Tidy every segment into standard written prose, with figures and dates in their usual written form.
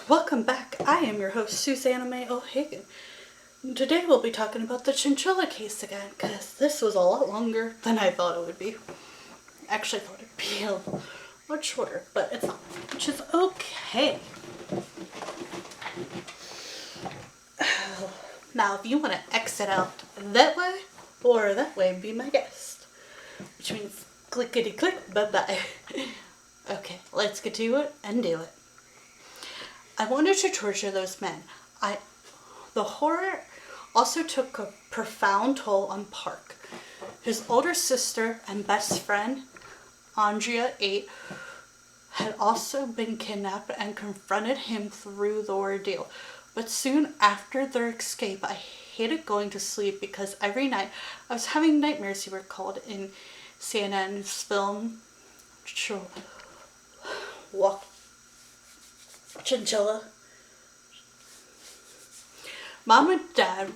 Welcome back. I am your host, Susanna May O'Hagan. Today we'll be talking about the Chowchilla case again, because this was a lot longer than I thought it would be. I actually thought it'd be a lot shorter, but it's not, which is okay. Now, if you want to exit out that way or that way, be my guest. Which means clickety click, bye-bye. Okay, let's get to it and do it. I wanted to torture those men. The horror also took a profound toll on Park. His older sister and best friend, Andrea 8, had also been kidnapped and confronted him through the ordeal. But soon after their escape, I hated going to sleep because every night I was having nightmares, he recalled in CNN's film Chowchilla. Mom and Dad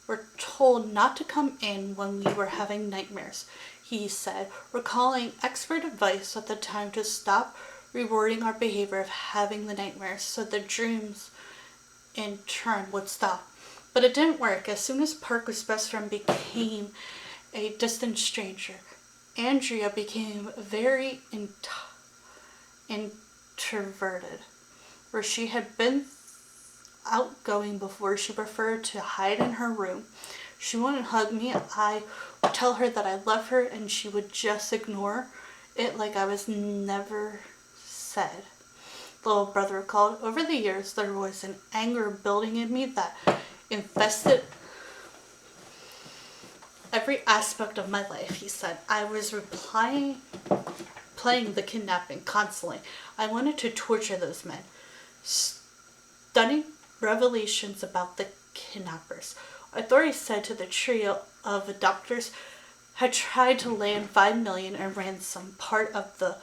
were told not to come in when we were having nightmares, he said, recalling expert advice at the time to stop rewarding our behavior of having the nightmares so the dreams in turn would stop. But it didn't work. As soon as Parker's best friend became a distant stranger, Andrea became very introverted. Where she had been outgoing before, she preferred to hide in her room. She wouldn't hug me. I would tell her that I love her and she would just ignore it like I was never said. The little brother recalled, over the years there was an anger building in me that infested every aspect of my life, he said. I was playing the kidnapping constantly. I wanted to torture those men. Stunning revelations about the kidnappers. Authorities said to the trio of doctors had tried to land $5 million in ransom, part of the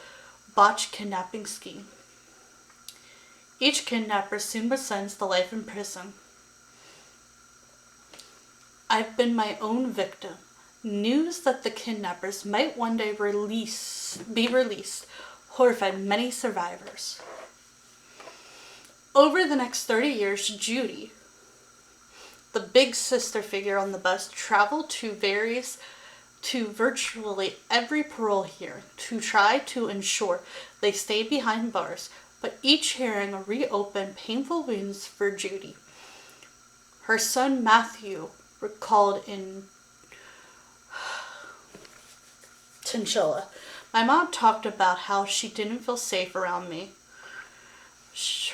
botched kidnapping scheme. Each kidnapper soon was sentenced to life in prison. I've been my own victim. News that the kidnappers might one day be released horrified many survivors. Over the next 30 years, Judy, the big sister figure on the bus, traveled to virtually every parole hearing to try to ensure they stayed behind bars, but each hearing reopened painful wounds for Judy. Her son Matthew recalled in Chowchilla, my mom talked about how she didn't feel safe around me.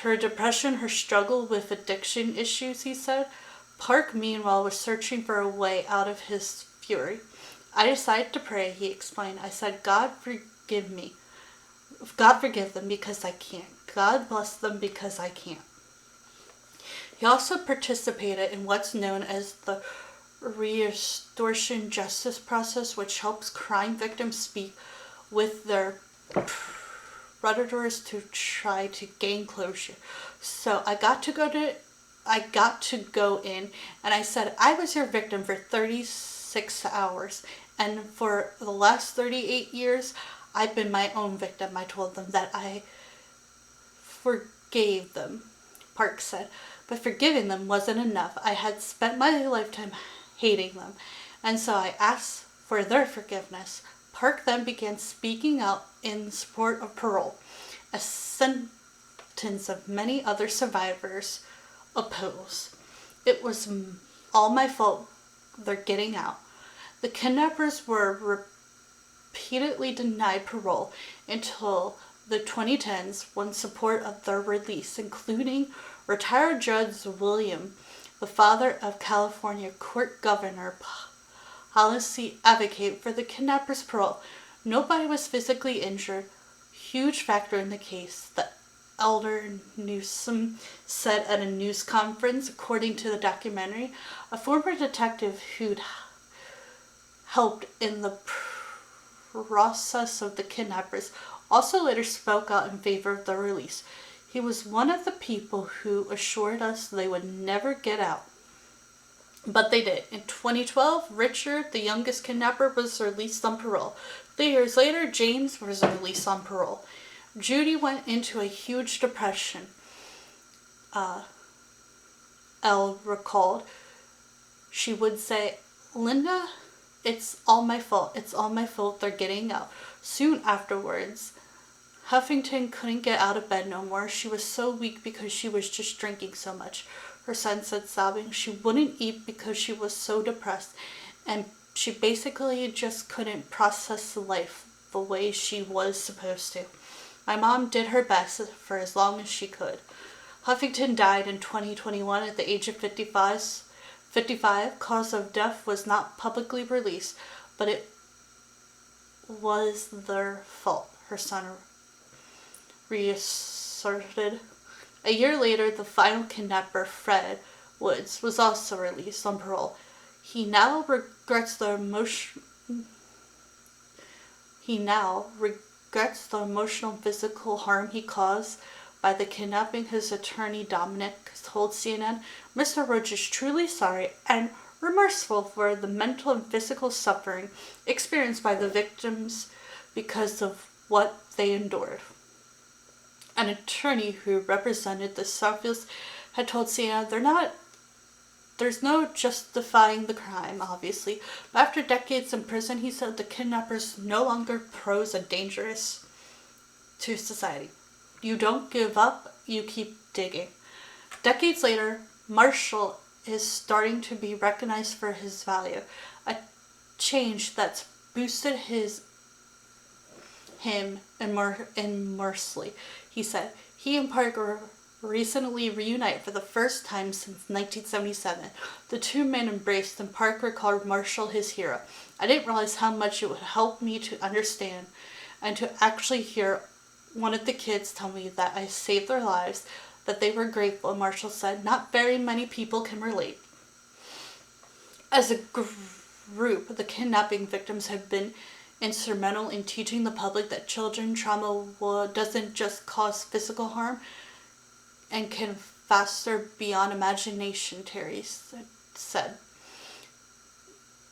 Her depression, her struggle with addiction issues, he said. Park, meanwhile, was searching for a way out of his fury. I decided to pray, he explained. I said, God forgive me. God forgive them because I can't. God bless them because I can't. He also participated in what's known as the restoration justice process, which helps crime victims speak with their predators to try to gain closure. So I got to go in and I said, I was your victim for 36 hours. And for the last 38 years, I've been my own victim. I told them that I forgave them, Park said. But forgiving them wasn't enough. I had spent my lifetime hating them. And so I asked for their forgiveness. Park then began speaking out in support of parole, a sentence of many other survivors oppose. It was all my fault they're getting out. The kidnappers were repeatedly denied parole until the 2010s when support of their release, including retired Judge William, the father of California court governor, policy advocate for the kidnappers' parole. Nobody was physically injured. Huge factor in the case, the elder Newsom said at a news conference. According to the documentary, a former detective who'd helped in the process of the kidnappers also later spoke out in favor of the release. He was one of the people who assured us they would never get out. But they did. In 2012, Richard, the youngest kidnapper, was released on parole. 3 years later, James was released on parole. Judy went into a huge depression. Elle recalled, she would say, "Linda, it's all my fault. It's all my fault they're getting out." Soon afterwards, Huffington couldn't get out of bed no more. She was so weak because she was just drinking so much. Her son said, sobbing, she wouldn't eat because she was so depressed, and she basically just couldn't process life the way she was supposed to. My mom did her best for as long as she could. Huffington died in 2021 at the age of 55. Cause of death was not publicly released, but it was their fault, her son reasserted. A year later, the final kidnapper, Fred Woods, was also released on parole. He now regrets the emotional and physical harm he caused by the kidnapping. His attorney, Dominic, told CNN, "Mr. Roach is truly sorry and remorseful for the mental and physical suffering experienced by the victims because of what they endured." An attorney who represented the Suffields had told CNN, there's no justifying the crime, obviously, but after decades in prison, he said the kidnappers no longer pose a dangerous to society. You don't give up, you keep digging. Decades later, Marshall is starting to be recognized for his value, a change that's boosted him immensely. He said he and Parker recently reunited for the first time since 1977. The two men embraced, and Parker called Marshall his hero. "I didn't realize how much it would help me to understand and to actually hear one of the kids tell me that I saved their lives, that they were grateful," Marshall said. "Not very many people can relate." As a group, the kidnapping victims have been instrumental in teaching the public that children trauma doesn't just cause physical harm and can faster beyond imagination, Terry said.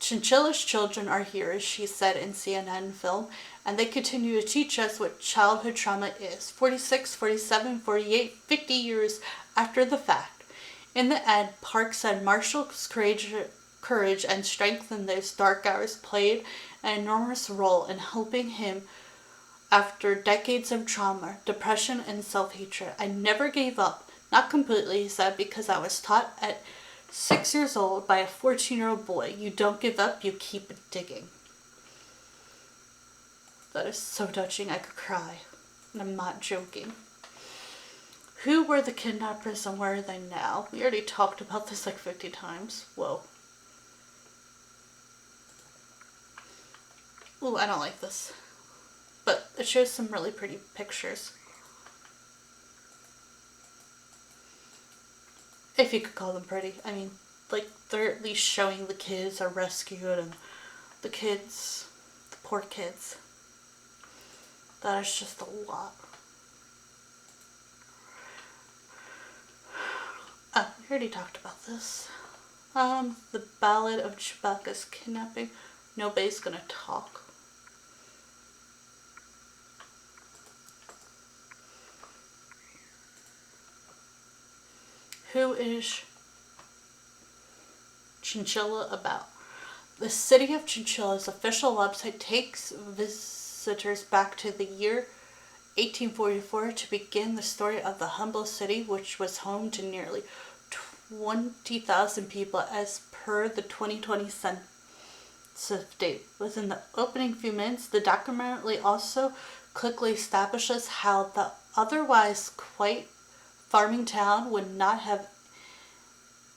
"Chowchilla's children are heroes," she said in CNN film, "and they continue to teach us what childhood trauma is 46, 47, 48, 50 years after the fact." In the end, Park said Marshall's courage and strength in those dark hours played an enormous role in helping him after decades of trauma, depression, and self-hatred. "I never gave up, not completely," he said, "because I was taught at 6 years old by a 14-year-old boy, you don't give up, you keep digging." That is so touching, I could cry. And I'm not joking. Who were the kidnappers and where are they now? We already talked about this like 50 times. Whoa. Ooh, I don't like this. But it shows some really pretty pictures. If you could call them pretty. I mean, like, they're at least showing the kids are rescued and the poor kids. That is just a lot. Oh, we already talked about this. The Ballad of Chewbacca's kidnapping. Nobody's gonna talk. Who is Chowchilla about? The city of Chowchilla's official website takes visitors back to the year 1844 to begin the story of the humble city, which was home to nearly 20,000 people as per the 2020 census date. Within the opening few minutes, the documentary also quickly establishes how the otherwise quite farming town would not have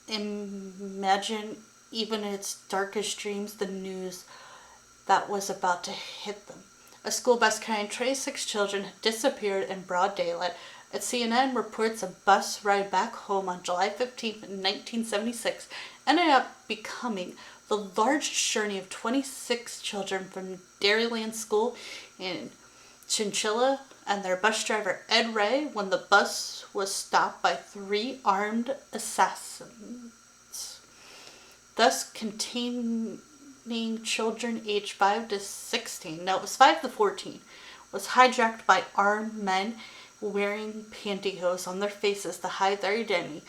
imagined, even in its darkest dreams, the news that was about to hit them. A school bus carrying 26 children had disappeared in broad daylight. CNN reports a bus ride back home on July 15, 1976, ended up becoming the largest journey of 26 children from Dairyland School in Chowchilla and their bus driver Ed Ray when the bus was stopped by 3 armed assassins, thus containing children aged 5 to 16. No, it was 5 to 14. Was hijacked by armed men wearing pantyhose on their faces to hide their identity,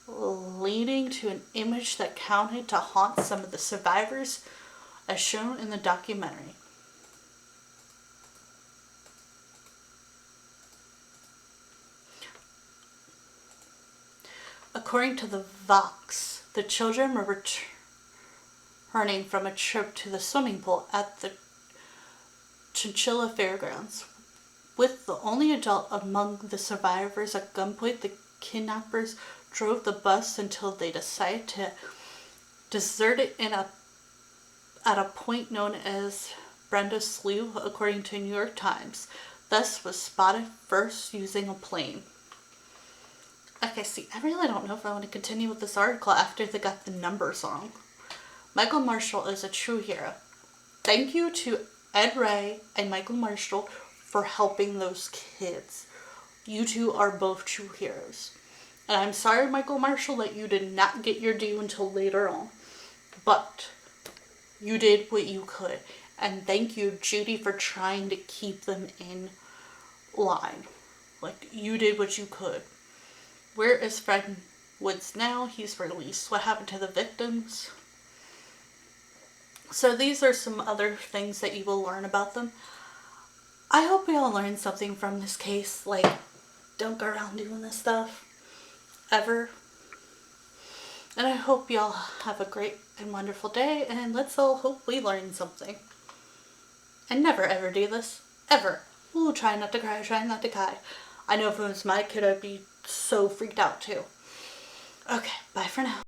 leading to an image that counted to haunt some of the survivors, as shown in the documentary. According to the Vox, the children were returning from a trip to the swimming pool at the Chowchilla Fairgrounds. With the only adult among the survivors at gunpoint, the kidnappers drove the bus until they decided to desert it at a point known as Brenda Slough, according to New York Times. Thus was spotted first using a plane. Okay, see, I really don't know if I want to continue with this article after they got the numbers wrong. Michael Marshall is a true hero. Thank you to Ed Ray and Michael Marshall for helping those kids. You two are both true heroes. And I'm sorry, Michael Marshall, that you did not get your due until later on. But you did what you could. And thank you, Judy, for trying to keep them in line. Like, you did what you could. Where is Fred Woods now? He's released. What happened to the victims? So these are some other things that you will learn about them. I hope we all learned something from this case. Like, don't go around doing this stuff. Ever. And I hope y'all have a great and wonderful day. And let's all hope we learn something. And never ever do this. Ever. Ooh, try not to cry, try not to cry. I know if it was my kid, I'd be so freaked out too. Okay, bye for now.